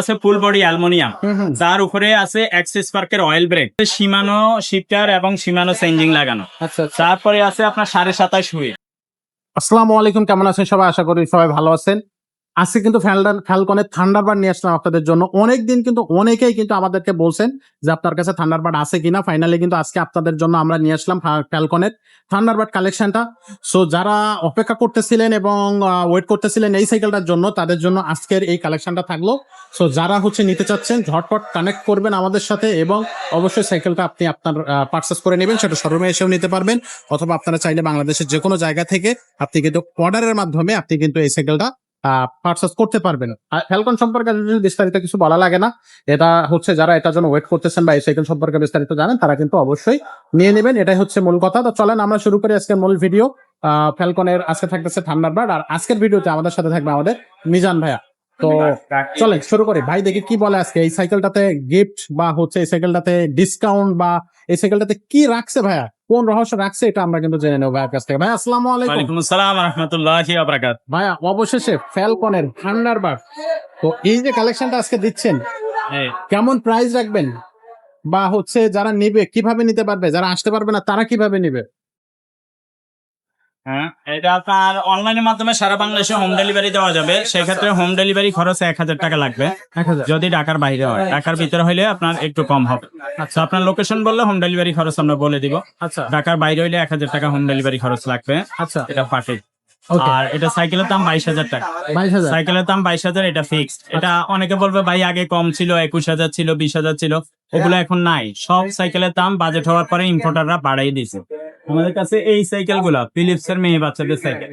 আছে full body aluminium, যার উপরে আছে এক্সিস পার্কের অয়েল ব্রেক, শিমানো শিফটার এবং শিমানো চেঞ্জিং লাগানো। আচ্ছা, তারপরে আছে আপনার 27.5 হুইল। আসসালামু আলাইকুম, কেমন আছেন সবাই? আশা করি সবাই ভালো আছেন। আজকে কিন্তু ফ্যালকনের থান্ডারবার্ড নিয়ে আসলাম আপনাদের জন্য। অনেকদিন কিন্তু অনেকেই কিন্তু আমাদেরকে বলছেন যে আপনার কাছে থান্ডারবার্ড আছে কিনা। ফাইনালি কিন্তু আজকে আপনাদের জন্য আমরা নিয়ে আসলাম ফ্যালকনের থান্ডারবার্ড কালেকশনটা। সো যারা অপেক্ষা করতেছিলেন এবং ওয়েট করতেছিলেন এই সাইকেলটার জন্য, তাদের জন্য আজকের এই কালেকশনটা থাকলো। সো যারা নিতে চাচ্ছেন ঝটপট কানেক্ট করবেন আমাদের সাথে, এবং অবশ্যই সাইকেলটা আপনি আপনার পারচেস করে নেবেন। সেটা শোরুমে এসেও নিতে পারবেন, অথবা আপনারা চাইলে বাংলাদেশের যে কোনো জায়গা থেকে আপনি কিন্তু অর্ডারের মাধ্যমে আপনি কিন্তু এই সাইকেলটা পারচেস করতে পারবেন। ফ্যালকন সম্পর্কে বিস্তারিত কিছু বলা লাগে না। এটা যারা এটার জন্য ওয়েট করতেছেন বা এই সাইকেল সম্পর্কে বিস্তারিত জানেন, তারা কিন্তু অবশ্যই নিয়ে নেবেন। এটাই হচ্ছে মূল কথা। তো চলেন আমরা শুরু করি আজকের মূল ভিডিও। ফ্যালকনের আজকে থাকতেছে থান্ডারবার্ড, আর আজকের ভিডিওতে আমাদের সাথে থাকবে আমাদের মিজান ভাইয়া। তো চলেন শুরু করি। ভাই দেখি কি বলে আজকে এই সাইকেলটাতে গিফট বা এই সাইকেলটাতে ডিসকাউন্ট বা এই সাইকেলটাতে কি রাখছে ভাইয়া, কোন রহস্য রাখছে, এটা আমরা কিন্তু জেনে নেবো ভাইয়ের কাছ থেকে। ভাই আসসালামু আলাইকুম। ওয়ালাইকুম আসসালাম ওয়া রাহমাতুল্লাহি ওয়া বারাকাতুহু। ভাইয়া অবশেষে ফ্যালকনের থান্ডারবার্ড, তো এই যে কালেকশনটা আজকে দিচ্ছেন, কেমন প্রাইস রাখবেন বা যারা নিবে কিভাবে নিতে পারবে, যারা আসতে পারবে না তারা কিভাবে নিবে? হ্যাঁ, এটা আপনার অনলাইনের মাধ্যমে সারা বাংলাদেশে হোম ডেলিভারি দেওয়া যাবে। সেক্ষেত্রে হোম ডেলিভারি খরচ 1000 টাকা লাগবে। 1000 যদি ঢাকার বাইরে হয়, ঢাকার ভিতরে হইলে আপনার একটু কম হবে। আচ্ছা, আপনার লোকেশন বললে হোম ডেলিভারি খরচ আমরা বলে দিব। আচ্ছা ঢাকার বাইরে হইলে 1000 টাকা হোম ডেলিভারি খরচ লাগবে। আচ্ছা এটা পাঠে। ওকে, আর এটা সাইকেলের দাম 22,000 টাকা। 22,000 সাইকেলের দাম 22,000, এটা ফিক্সড। এটা অনেকে বলবে ভাই আগে কম ছিল, 21,000 ছিল, 20,000 ছিল, ওগুলো এখন নাই। সব সাইকেলের দাম বাজেট হওয়ার পরে ইম্পোর্টাররা বাড়াই দিয়েছে। আমাদের কাছে এই সাইকেল গুলা ফিলিপস এর মেয়ে বাচ্চাদের সাইকেল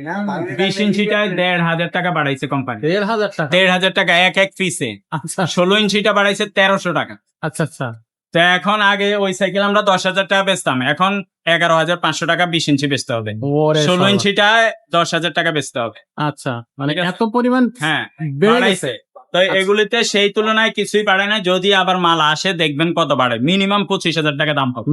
20 ইঞ্চিটায় 1,500 টাকা বাড়াইছে কোম্পানি। 1,500 টাকা? 1,500 টাকা এক পিসে। আচ্ছা 16 ইঞ্চিটা বাড়াইছে 1,300 টাকা। আচ্ছা আচ্ছা তো এখন আগে ওই সাইকেল আমরা 10,000 টাকা বেচতাম, এখন 11,500 টাকা 20 ইঞ্চি বেচতে হবে। ওরে 16 শালা। ইঞ্চিটায় 10,000 টাকা বেচতে হবে। আচ্ছা, মানে ঠিক আছে। এত পরিমাণ হ্যাঁ, বেড়ে বাড়াইছে। গেছে। তো এগুলিতে সেই তুলনায় কিছুই বাড়ে না। যদি আবার মাল আসে দেখবেন কত বাড়ে। মিনিমাম 25,000 টাকা দাম হবে।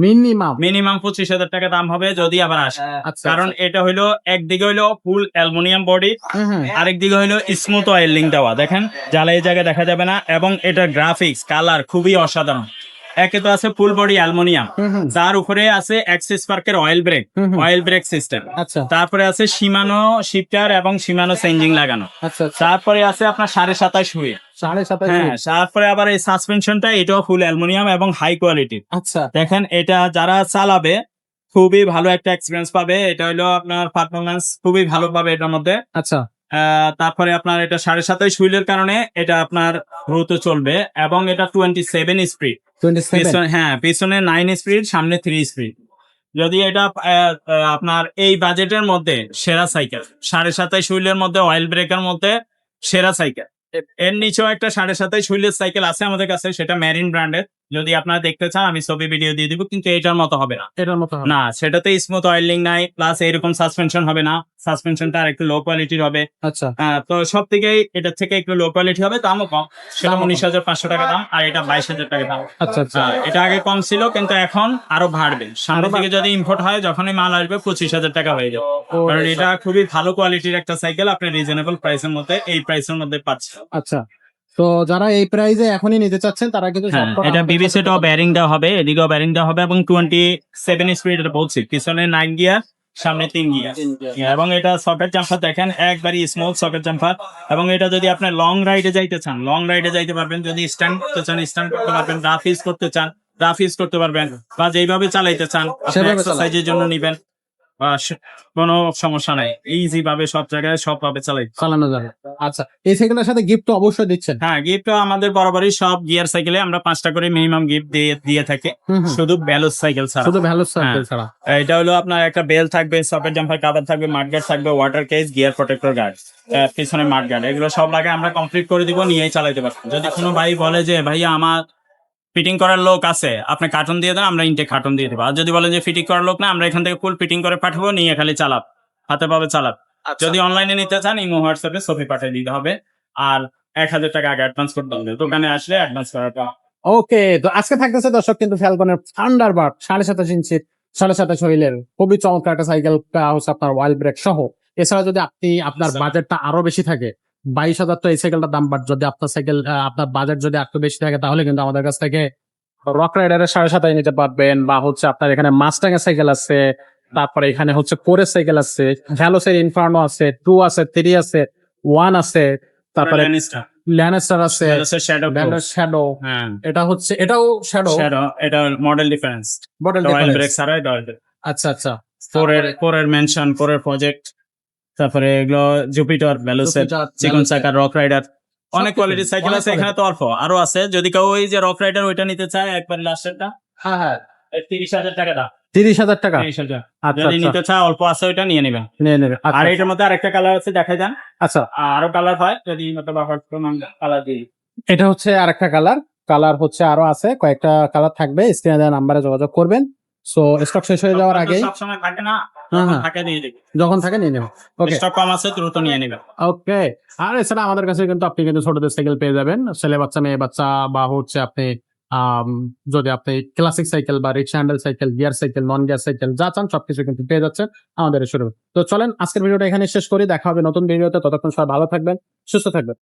মিনিমাম 25,000 টাকা দাম হবে যদি আবার আসে। আচ্ছা কারণ এটা হইলো একদিকে হইলো ফুল অ্যালুমিনিয়াম বডি, হ্যাঁ আরেক দিকে হইলো স্মুথ অয়েলিং দেওয়া। দেখেন জ্বালা এই জায়গায় দেখা যাবে না, এবং এটার গ্রাফিক্স কালার খুবই অসাধারণ। একে তো আছে ফুল বডি অ্যালুমিনিয়াম, যার উপরে আছে এক্সিস পার্কের অয়েল ব্রেক সিস্টেম। আচ্ছা তারপরে আছে শিমানো শিফটার এবং শিমানো চেঞ্জিং লাগানো। আচ্ছা তারপরে আছে আপনার 27.5 হুইল। 27.5 হ্যাঁ, তারপরে আবার এই সাসপেনশনটা এটাও ফুল অ্যালুমিনিয়াম এবং হাই কোয়ালিটির। আচ্ছা দেখেন এটা যারা চালাবে খুবই ভালো একটা এক্সপিরিয়েন্স পাবে। এটা হলো আপনার পারফরমেন্স খুবই ভালো পাবে এটার মধ্যে। আচ্ছা তারপরে আপনার এটা 27.5 হুইলের কারণে এটা আপনার দ্রুত চলবে, এবং এটা 27 স্পিড। 27 হ্যাঁ, পিছনে 9 স্পিড, সামনে 3 স্পিড। যদি এটা আপনার এই বাজেটের মধ্যে সেরা সাইকেল, 27.5 হুইলের মধ্যে অয়েল ব্রেকের মধ্যে সেরা সাইকেল। এর নিচেও একটা 27.5 হুইলের সাইকেল আছে আমাদের কাছে, সেটা মেরিন ব্র্যান্ডের। যদি আপনারা দেখতে চান আমি ছবি ভিডিও দিয়ে দিব, কিন্তু এটার মতো হবে না। এটার মতো হবে? না, সেটাতে স্মুথ অয়েলিং নাই, প্লাস এরকম সাসপেনশন হবে না। সাসপেনশনটা আর একটু লো কোয়ালিটির হবে। আচ্ছা তো সব থেকে এটার থেকে একটু লো কোয়ালিটি হবে, দামও কম। সেটা দামও কম। 19,500 টাকা দাম, আর এটা 22,000 টাকা দাম। আচ্ছা আচ্ছা এটা আগে কম ছিল, কিন্তু এখন আরো বাড়বে। সামনের দিকে যদি ইম্পোর্ট হয়, যখনই মাল আসবে 25,000 টাকা হয়ে যাবে। কারণ এটা খুবই ভালো কোয়ালিটির একটা সাইকেল, আপনি রিজনেবল প্রাইসের মধ্যে এই প্রাইসের মধ্যে পাচ্ছেন। আচ্ছা, তো যারা এই প্রাইজে এখনই নিতে চাচ্ছেন তারা কিন্তু হ্যাঁ, ঝটপট এটা আমাদের বিবিসি সাথে টাও ব্যারিং দেওয়া হবে, এদিকেও ব্যারিং দেওয়া হবে, এবং 27 স্পিড এটা বলছি। পিছনে 9 গিয়ার, সামনে 3 গিয়ার। এবং এটা সকেট জাম্পার দেখেন, একবারই স্মল সকেট জাম্পার। এবং এটা যদি আপনি লং রাইডে যাইতে চান, লং রাইডে যাইতে পারবেন। যদি স্ট্যান্ড করতে চান, স্ট্যান্ড করতে পারবেন। রাফ ইউজ করতে চান, রাফ ইউজ করতে পারবেন। বা যেইভাবে চালাইতে চান, সেভাবে এক্সারসাইজের জন্য নিবেন, কোনো সমস্যা নাই। ইজি ভাবে সব জায়গায় সবভাবে চালানো যাবে। আচ্ছা, এই সাইকেলের সাথে গিফট তো অবশ্যই দিচ্ছেন? হ্যাঁ, গিফট আমাদের বরাবরই সব গিয়ার সাইকেলে আমরা 5টা করে মিনিমাম গিফট দিয়ে থাকি, শুধু ব্যালোস সাইকেল ছাড়া। শুধু ভ্যালু সাইকেল ছাড়া? এটা হলো আপনার একটা বেল থাকবে, সকেট জাম্পার কাভার থাকবে, মাডগার্ড থাকবে, water case, gear protector guard, পিছনে মাডগার্ড, এগুলো সব লাগে আমরা কমপ্লিট করে দিব, নিয়েই চালাতে পারবো। যদি কোনো ভাই বলে যে ভাইয়া আমার ফিটিং করার লোক আছে, আপনি কার্টন দিয়ে দেন, আমরা ইনটেক কার্টন দিয়ে দেবো। আর যদি বলেন যে ফিটিং করার লোক না, আমরা এখান থেকে ফুল ফিটিং করে পাঠাবো, নিয়ে খালি চালাব, হাতে পাবে চালাব। যদি অনলাইনে নিতে চান, ইমো হোয়াটসঅ্যাপে ছবি পাঠিয়ে দিতে হবে, আর 1,000 টাকা আগে অ্যাডভান্স করতে হবে, দোকানে আসলে অ্যাডভান্স করাটা। ওকে, তো আজকে থাকতেছে দর্শক কিন্তু ফ্যালকনের থান্ডারবার্ড 27.5 ইঞ্চির 27.5 হুইলের খুবই চমৎকার একটা সাইকেলটা আপনার ওয়াইল ব্রেক সহ। এছাড়া যদি আপনার বাজেটটা আরো বেশি থাকে, 22,000 তো এই সাইকেলটার দাম, বাট যদি আপনার সাইকেল আপনার বাজেট যদি একটু বেশি থাকে তাহলে কিন্তু আমাদের কাছ থেকে রক রাইডারের 7.5 নিতে পারবেন, বা হচ্ছে আপনার এখানে মাস্টাং এর সাইকেল আছে, তারপরে এখানে হচ্ছে কোরের সাইকেল আছে, ভ্যালোসের ইনফার্নো আছে, 2 আছে, 3 আছে, 1 আছে, তারপরে ল্যানেস্টার আছে, শ্যাডো শ্যাডো, হ্যাঁ এটা হচ্ছে এটাও শ্যাডো শ্যাডো, এটা model difference, model royal brake ছাড়াই ডয়েল আচ্ছা আচ্ছা, কোরের মেনশন, কোরের প্রজেক্ট, তারপরে এগুলো জুপিটার, ভ্যালোসের চিকন চাকা, রক রাইডার, অনেক কোয়ালিটির সাইকেল আছে এখানে। তো অল্প আরো আছে, যদি কেউ ওই যে রক রাইডার ওইটা নিতে চায় একবার লাস্টেরটা, হ্যাঁ হ্যাঁ 30,000 টাকা দাম, 30,000 টাকা, 30,000। আচ্ছা যদি আচ্ছা, নিতে চায় অল্প আছে ওইটা নিয়ে নেবেন। নিয়ে নেবে, আর আচ্ছা এটার মধ্যে আরেকটা কালার আছে, দেখাই যান। আচ্ছা। আরো কালার হয় যদি কালার দিই। এটা হচ্ছে আরেকটা কালার হচ্ছে আরো আছে, কয়েকটা কালার থাকবে, স্ক্রিনে দেওয়া নাম্বারে যোগাযোগ করবেন। সো স্টক শেষ হয়ে যাওয়ার আগেই, সবসময় থাকে না, হ্যাঁ, হ্যাঁ। থাকে দিয়ে দিবি, যখন থাকে নিয়ে নেব। ওকে স্টক কম আছে দ্রুত নিয়ে নেবেন। ওকে। আর এছাড়া আমাদের কাছে কিন্তু আপনি কিন্তু ছোটদের সাইকেল পেয়ে যাবেন, ছেলে বাচ্চা, মেয়ে বাচ্চা, বা হচ্ছে আপনি যদি আপনি ক্লাসিক সাইকেল বা rickshaw handle cycle, gear cycle, non gear cycle যা চান সবকিছু কিন্তু পেয়ে যাচ্ছেন আমাদের শুরু। তো চলেন আজকের ভিডিওটা এখানে শেষ করি, দেখা হবে নতুন ভিডিওতে, ততক্ষণ সবাই ভালো থাকবেন, সুস্থ থাকবেন।